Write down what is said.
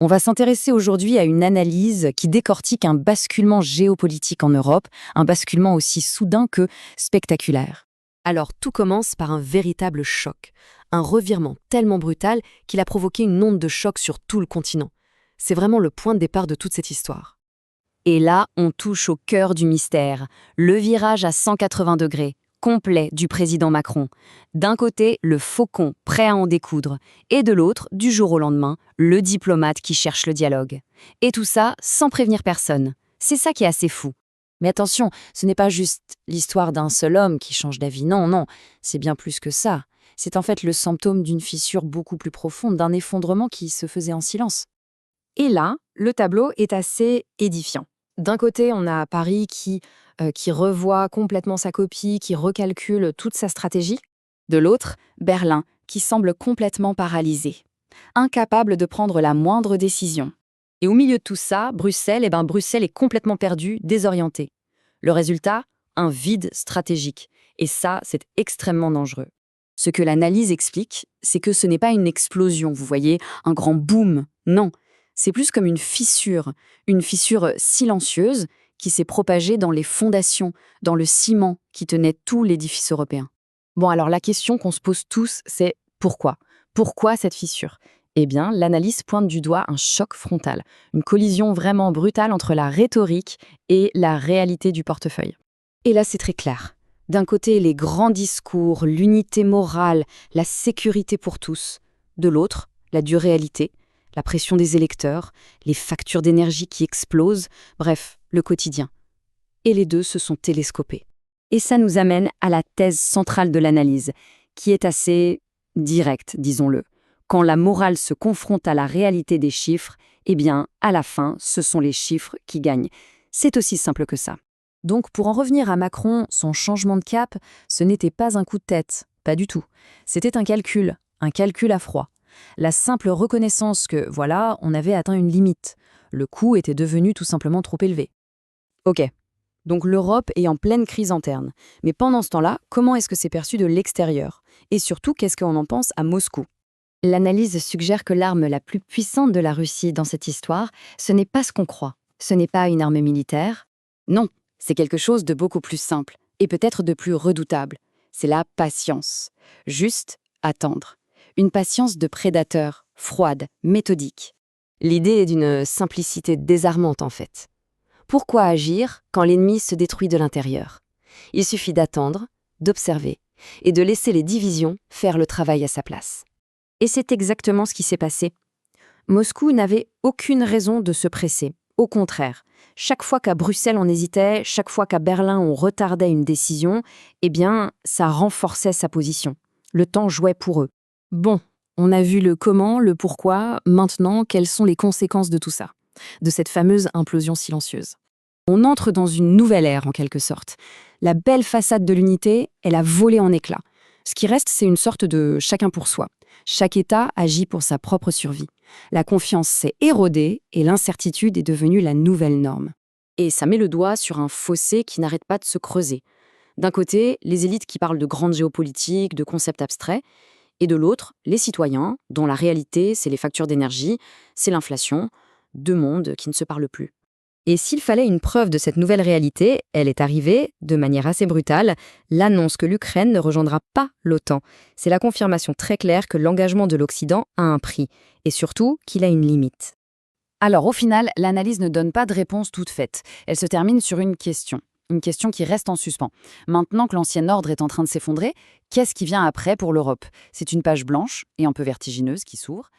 On va s'intéresser aujourd'hui à une analyse qui décortique un basculement géopolitique en Europe, un basculement aussi soudain que spectaculaire. Alors tout commence par un véritable choc, un revirement tellement brutal qu'il a provoqué une onde de choc sur tout le continent. C'est vraiment le point de départ de toute cette histoire. Et là, on touche au cœur du mystère, le virage à 180 degrés, complet du président Macron. D'un côté, le faucon prêt à en découdre, et de l'autre, du jour au lendemain, le diplomate qui cherche le dialogue. Et tout ça sans prévenir personne. C'est ça qui est assez fou. Mais attention, ce n'est pas juste l'histoire d'un seul homme qui change d'avis, non, c'est bien plus que ça. C'est en fait le symptôme d'une fissure beaucoup plus profonde, d'un effondrement qui se faisait en silence. Et là, le tableau est assez édifiant. D'un côté, on a Paris qui revoit complètement sa copie, qui recalcule toute sa stratégie. De l'autre, Berlin, qui semble complètement paralysé, incapable de prendre la moindre décision. Et au milieu de tout ça, Bruxelles est complètement perdue, désorientée. Le résultat, un vide stratégique. Et ça, c'est extrêmement dangereux. Ce que l'analyse explique, c'est que ce n'est pas une explosion, vous voyez, un grand boom, non. C'est plus comme une fissure silencieuse qui s'est propagée dans les fondations, dans le ciment qui tenait tout l'édifice européen. Bon, alors la question qu'on se pose tous, c'est pourquoi? Pourquoi cette fissure? Eh bien, l'analyse pointe du doigt un choc frontal, une collision vraiment brutale entre la rhétorique et la réalité du portefeuille. Et là, c'est très clair. D'un côté, les grands discours, l'unité morale, la sécurité pour tous. De l'autre, la dure réalité, la pression des électeurs, les factures d'énergie qui explosent, bref, le quotidien. Et les deux se sont télescopés. Et ça nous amène à la thèse centrale de l'analyse, qui est assez directe, disons-le. Quand la morale se confronte à la réalité des chiffres, eh bien, à la fin, ce sont les chiffres qui gagnent. C'est aussi simple que ça. Donc, pour en revenir à Macron, son changement de cap, ce n'était pas un coup de tête, pas du tout. C'était un calcul à froid. La simple reconnaissance que, voilà, on avait atteint une limite. Le coût était devenu tout simplement trop élevé. Ok, donc l'Europe est en pleine crise interne. Mais pendant ce temps-là, comment est-ce que c'est perçu de l'extérieur? Et surtout, qu'est-ce qu'on en pense à Moscou? L'analyse suggère que l'arme la plus puissante de la Russie dans cette histoire, ce n'est pas ce qu'on croit. Ce n'est pas une arme militaire. Non, c'est quelque chose de beaucoup plus simple, et peut-être de plus redoutable. C'est la patience. Juste attendre. Une patience de prédateur, froide, méthodique. L'idée est d'une simplicité désarmante en fait. Pourquoi agir quand l'ennemi se détruit de l'intérieur? Il suffit d'attendre, d'observer, et de laisser les divisions faire le travail à sa place. Et c'est exactement ce qui s'est passé. Moscou n'avait aucune raison de se presser. Au contraire, chaque fois qu'à Bruxelles on hésitait, chaque fois qu'à Berlin on retardait une décision, eh bien, ça renforçait sa position. Le temps jouait pour eux. Bon, on a vu le comment, le pourquoi, maintenant, quelles sont les conséquences de tout ça, de cette fameuse implosion silencieuse. On entre dans une nouvelle ère, en quelque sorte. La belle façade de l'unité, elle a volé en éclats. Ce qui reste, c'est une sorte de chacun pour soi. Chaque État agit pour sa propre survie. La confiance s'est érodée et l'incertitude est devenue la nouvelle norme. Et ça met le doigt sur un fossé qui n'arrête pas de se creuser. D'un côté, les élites qui parlent de grandes géopolitiques, de concepts abstraits, et de l'autre, les citoyens, dont la réalité, c'est les factures d'énergie, c'est l'inflation, deux mondes qui ne se parlent plus. Et s'il fallait une preuve de cette nouvelle réalité, elle est arrivée, de manière assez brutale, l'annonce que l'Ukraine ne rejoindra pas l'OTAN. C'est la confirmation très claire que l'engagement de l'Occident a un prix, et surtout qu'il a une limite. Alors au final, l'analyse ne donne pas de réponse toute faite. Elle se termine sur une question qui reste en suspens. Maintenant que l'ancien ordre est en train de s'effondrer, qu'est-ce qui vient après pour l'Europe? C'est une page blanche et un peu vertigineuse qui s'ouvre.